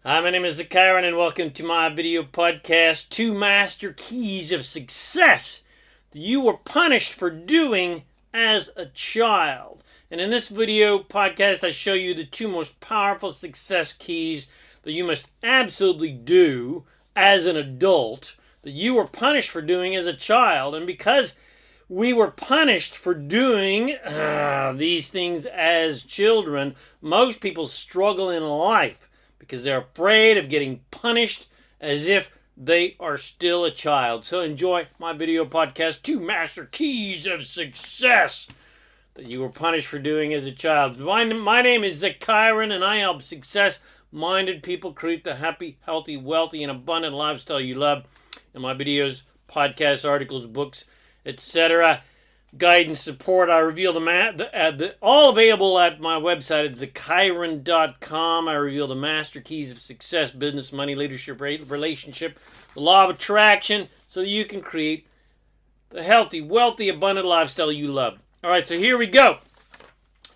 Hi, my name is ZaKaiRan and welcome to my video podcast, 2 Master Keys of Success that you were punished for doing as a child. And in this video podcast, I show you the 2 most powerful success keys that you must absolutely do as an adult that you were punished for doing as a child. And because we were punished for doing these things as children, most people struggle in life because they're afraid of getting punished as if they are still a child. So enjoy my video podcast, 2 Master Keys of Success that you were punished for doing as a child. My name is ZaKaiRan, and I help success-minded people create the happy, healthy, wealthy, and abundant lifestyle you love. In my videos, podcasts, articles, books, etc., guidance, support, I reveal all available at my website at ZaKaiRan.com. I reveal the master keys of success, business, money, leadership, relationship, the law of attraction, so that you can create the healthy, wealthy, abundant lifestyle you love. All right, so here we go.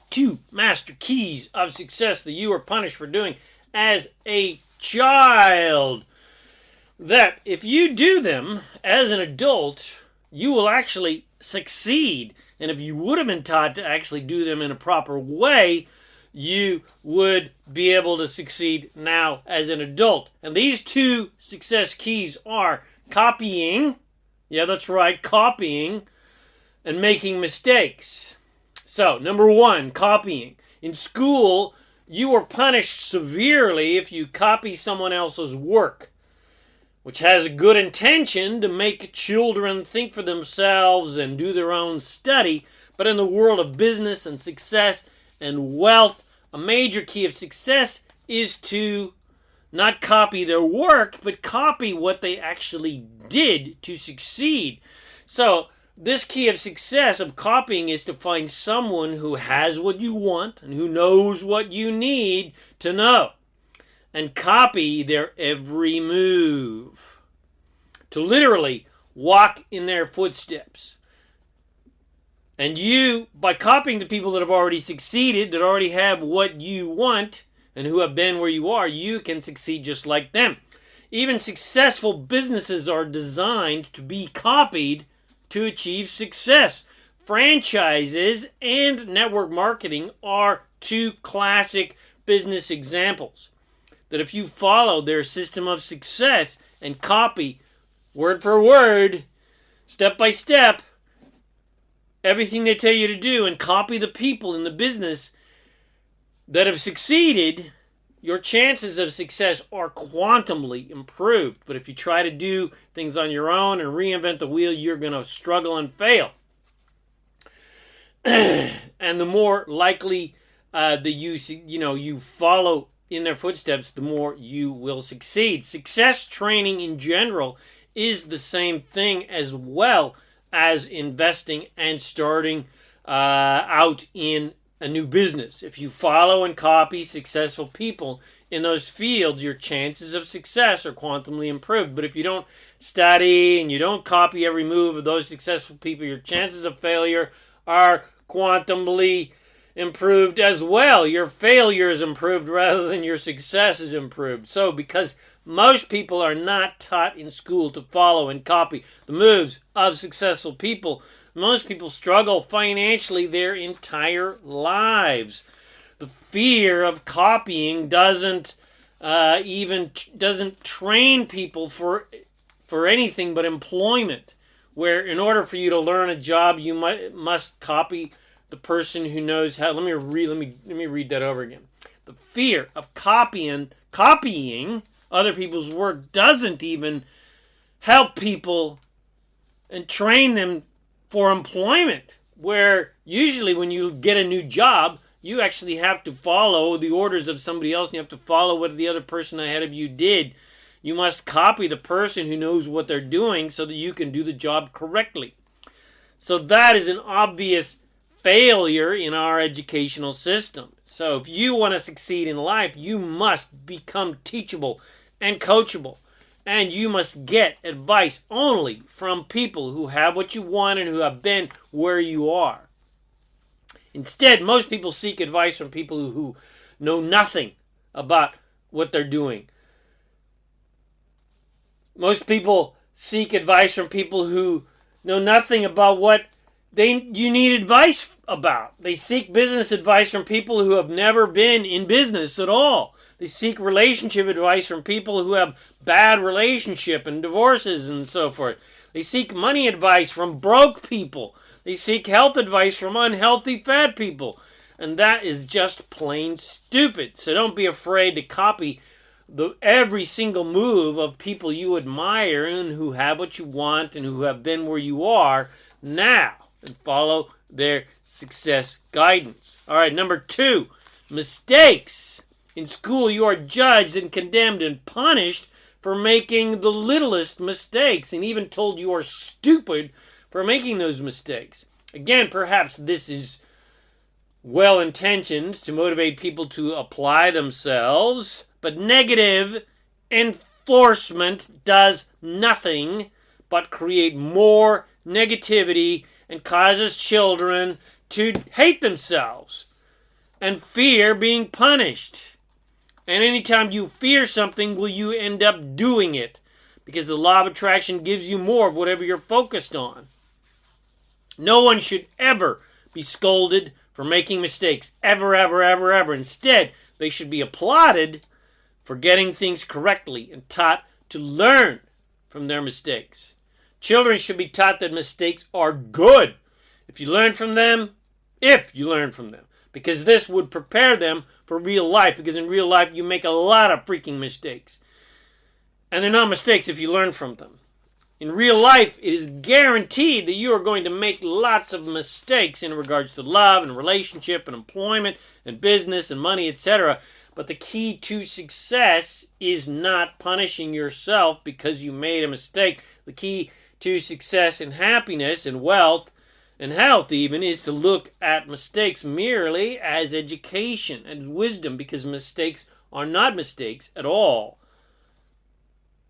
2 master keys of success that you were punished for doing as a child. That if you do them as an adult, you will actually succeed. And if you would have been taught to actually do them in a proper way, you would be able to succeed now as an adult. And these 2 success keys are copying, yeah, that's right, copying, and making mistakes. So, number 1, copying. In school, you were punished severely if you copy someone else's work, which has a good intention to make children think for themselves and do their own study. But in the world of business and success and wealth, a major key of success is to not copy their work, but copy what they actually did to succeed. So this key of success of copying is to find someone who has what you want and who knows what you need to know, and copy their every move. To literally walk in their footsteps. And you, by copying the people that have already succeeded, that already have what you want, and who have been where you are, you can succeed just like them. Even successful businesses are designed to be copied to achieve success. Franchises and network marketing are 2 classic business examples that if you follow their system of success and copy word for word, step by step, everything they tell you to do, and copy the people in the business that have succeeded, your chances of success are quantumly improved. But if you try to do things on your own and reinvent the wheel, you're going to struggle and fail. And the more likely that you follow in their footsteps, the more you will succeed. Success training in general is the same thing as well as investing and starting out in a new business. If you follow and copy successful people in those fields, your chances of success are quantumly improved. But if you don't study and you don't copy every move of those successful people, your chances of failure are quantumly improved as well. Your failure is improved rather than your success is improved. So because most people are not taught in school to follow and copy the moves of successful people, most people struggle financially their entire lives. The fear of copying doesn't train people for anything but employment, where in order for you to learn a job, you must copy the person who knows how. Let me read that over again. The fear of copying other people's work doesn't even help people and train them for employment, where usually when you get a new job, you actually have to follow the orders of somebody else, and you have to follow what the other person ahead of you did. You must copy the person who knows what they're doing so that you can do the job correctly. So that is an obvious failure in our educational system. So if you want to succeed in life, you must become teachable and coachable. And you must get advice only from people who have what you want and who have been where you are. Instead, most people seek advice from people who know nothing about what they're doing. Most people seek advice from people who know nothing about what you need advice about. They seek business advice from people who have never been in business at all. They seek relationship advice from people who have bad relationship and divorces and so forth. They seek money advice from broke people. They seek health advice from unhealthy fat people. And that is just plain stupid. So don't be afraid to copy every single move of people you admire and who have what you want and who have been where you are now, and follow their success guidance. All right, number 2, mistakes. In school, you are judged and condemned and punished for making the littlest mistakes, and even told you are stupid for making those mistakes. Again, perhaps this is well-intentioned to motivate people to apply themselves, but negative enforcement does nothing but create more negativity and causes children to hate themselves and fear being punished. And anytime you fear something, will you end up doing it? Because the law of attraction gives you more of whatever you're focused on. No one should ever be scolded for making mistakes. Ever, ever, ever, ever. Instead, they should be applauded for getting things correctly and taught to learn from their mistakes. Children should be taught that mistakes are good if you learn from them, because this would prepare them for real life, because in real life you make a lot of freaking mistakes. And they're not mistakes if you learn from them. In real life, it is guaranteed that you are going to make lots of mistakes in regards to love and relationship and employment and business and money, etc. But the key to success is not punishing yourself because you made a mistake. The key to success and happiness and wealth and health even is to look at mistakes merely as education and wisdom, because mistakes are not mistakes at all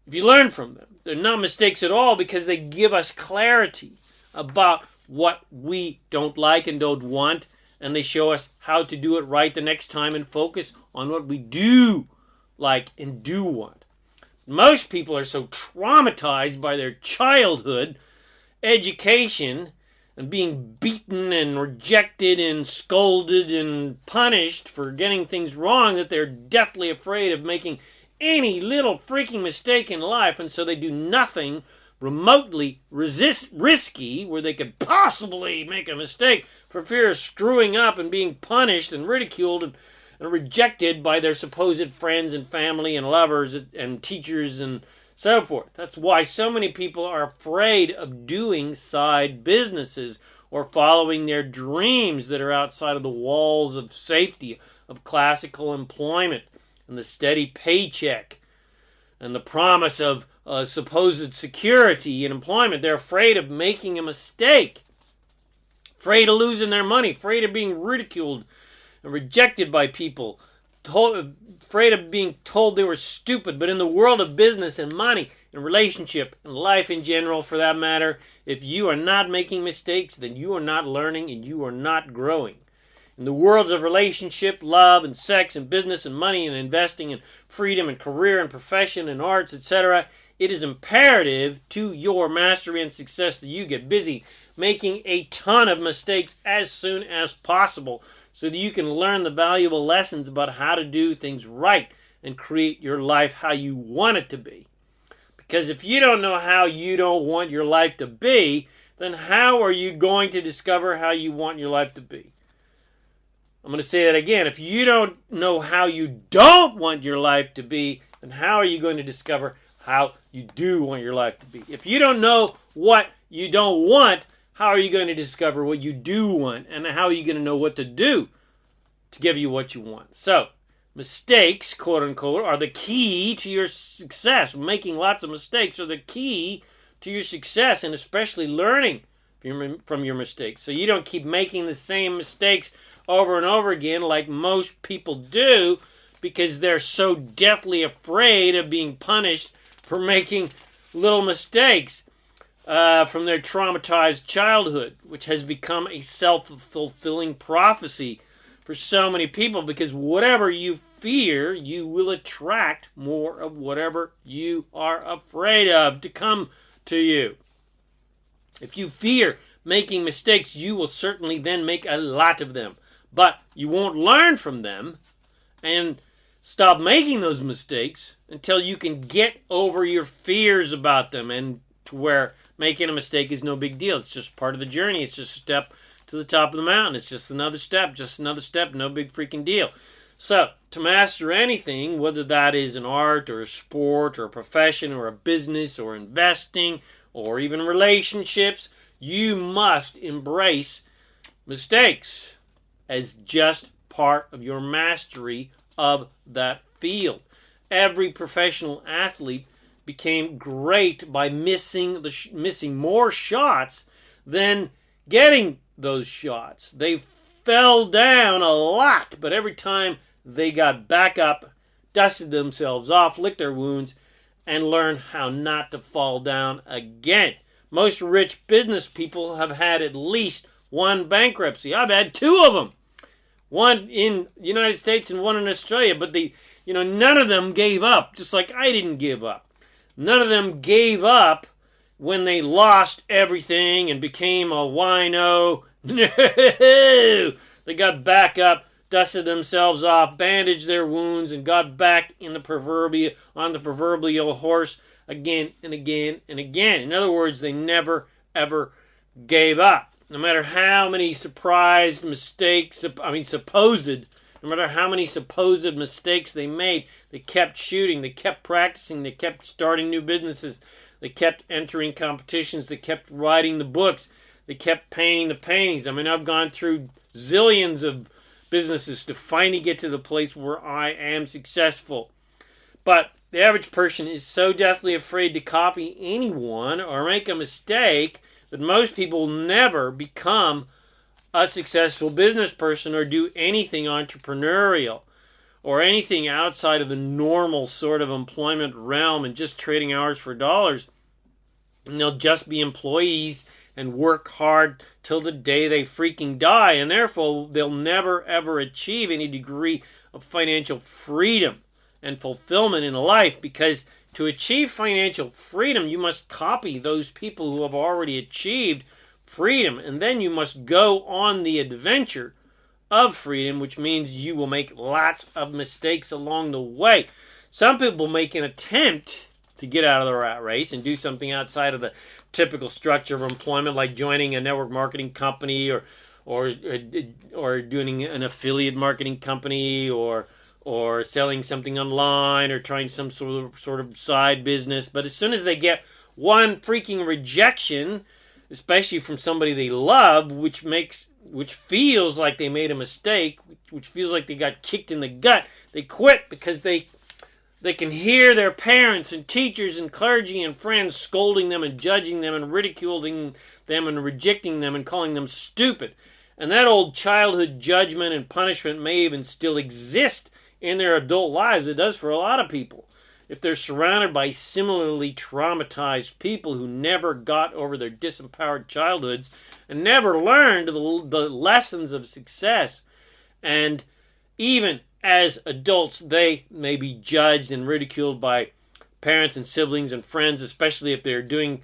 if you learn from them. They're not mistakes at all because they give us clarity about what we don't like and don't want, and they show us how to do it right the next time and focus on what we do like and do want. Most people are so traumatized by their childhood education and being beaten and rejected and scolded and punished for getting things wrong that they're deathly afraid of making any little freaking mistake in life, and so they do nothing remotely risky where they could possibly make a mistake for fear of screwing up and being punished and ridiculed and rejected by their supposed friends and family and lovers and teachers and so forth. That's why so many people are afraid of doing side businesses or following their dreams that are outside of the walls of safety of classical employment and the steady paycheck and the promise of supposed security in employment. They're afraid of making a mistake, afraid of losing their money, afraid of being ridiculed and rejected by people, afraid of being told they were stupid. But in the world of business and money and relationship and life in general, for that matter, if you are not making mistakes, then you are not learning and you are not growing. In the worlds of relationship, love, and sex, and business, and money, and investing, and freedom, and career, and profession, and arts, etc., it is imperative to your mastery and success that you get busy making a ton of mistakes as soon as possible so that you can learn the valuable lessons about how to do things right and create your life how you want it to be. Because if you don't know how you don't want your life to be, then how are you going to discover how you want your life to be? I'm going to say that again. If you don't know how you don't want your life to be, then how are you going to discover how you do want your life to be? If you don't know what you don't want, how are you going to discover what you do want? And how are you going to know what to do to give you what you want? So, mistakes, quote unquote, are the key to your success. Making lots of mistakes are the key to your success, and especially learning from your mistakes. So you don't keep making the same mistakes over and over again like most people do, because they're so deathly afraid of being punished for making little mistakes from their traumatized childhood, which has become a self-fulfilling prophecy for so many people, because whatever you fear, you will attract more of whatever you are afraid of to come to you. If you fear making mistakes, you will certainly then make a lot of them. But you won't learn from them and stop making those mistakes until you can get over your fears about them, and to where making a mistake is no big deal. It's just part of the journey. It's just a step to the top of the mountain. It's just another step, no big freaking deal. So, to master anything, whether that is an art or a sport or a profession or a business or investing or even relationships, you must embrace mistakes as just part of your mastery of that field. Every professional athlete became great by missing more shots than getting those shots. They fell down a lot, but every time they got back up, dusted themselves off, licked their wounds, and learned how not to fall down again. Most rich business people have had at least one bankruptcy. I've had two of them. One in the United States and one in Australia, but none of them gave up, just like I didn't give up. None of them gave up when they lost everything and became a wino. No! They got back up, dusted themselves off, bandaged their wounds, and got back on the proverbial horse again and again and again. In other words, they never, ever gave up. No matter how many supposed mistakes they made, they kept shooting, they kept practicing, they kept starting new businesses, they kept entering competitions, they kept writing the books, they kept painting the paintings. I've gone through zillions of businesses to finally get to the place where I am successful. But the average person is so deathly afraid to copy anyone or make a mistake that most people never become a successful business person or do anything entrepreneurial or anything outside of the normal sort of employment realm and just trading hours for dollars. And they'll just be employees and work hard till the day they freaking die. And therefore, they'll never, ever achieve any degree of financial freedom and fulfillment in life, because to achieve financial freedom, you must copy those people who have already achieved freedom. And then you must go on the adventure of freedom, which means you will make lots of mistakes along the way. Some people make an attempt to get out of the rat race and do something outside of the typical structure of employment, like joining a network marketing company or doing an affiliate marketing company or selling something online or trying some sort of side business. But as soon as they get one freaking rejection, especially from somebody they love, which feels like they made a mistake, which feels like they got kicked in the gut, they quit because they can hear their parents and teachers and clergy and friends scolding them and judging them and ridiculing them and rejecting them and calling them stupid. And that old childhood judgment and punishment may even still exist in their adult lives. It does for a lot of people. If they're surrounded by similarly traumatized people who never got over their disempowered childhoods and never learned the lessons of success, and even as adults, they may be judged and ridiculed by parents and siblings and friends, especially if they're doing,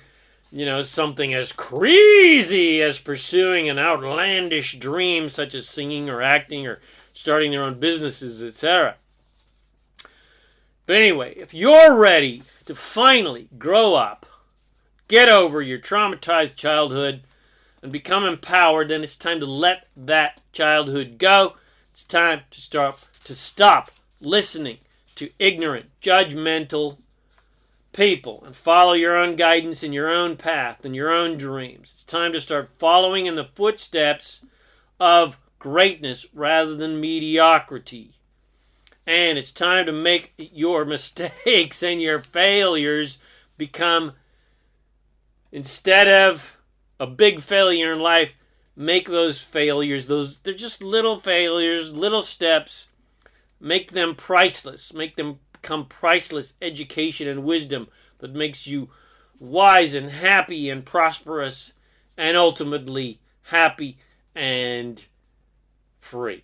something as crazy as pursuing an outlandish dream, such as singing or acting or starting their own businesses, etc. But anyway, if you're ready to finally grow up, get over your traumatized childhood, and become empowered, then it's time to let that childhood go. It's time to stop listening to ignorant, judgmental people and follow your own guidance and your own path and your own dreams. It's time to start following in the footsteps of greatness rather than mediocrity. And it's time to make your mistakes and your failures become, instead of a big failure in life, make those failures, they're just little failures, little steps, make them priceless. Make them become priceless education and wisdom that makes you wise and happy and prosperous and ultimately happy and free.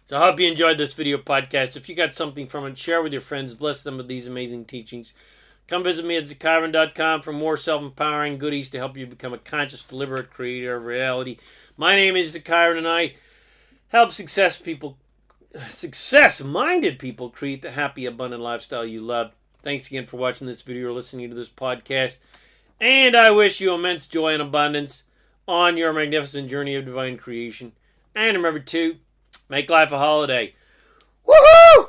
So I hope you enjoyed this video podcast. If you got something from it, share with your friends. Bless them with these amazing teachings. Come visit me at ZaKaiRan.com for more self-empowering goodies to help you become a conscious, deliberate creator of reality. My name is ZaKaiRan, and I help success-minded people create the happy, abundant lifestyle you love. Thanks again for watching this video or listening to this podcast. And I wish you immense joy and abundance on your magnificent journey of divine creation. And remember to make life a holiday. Woohoo!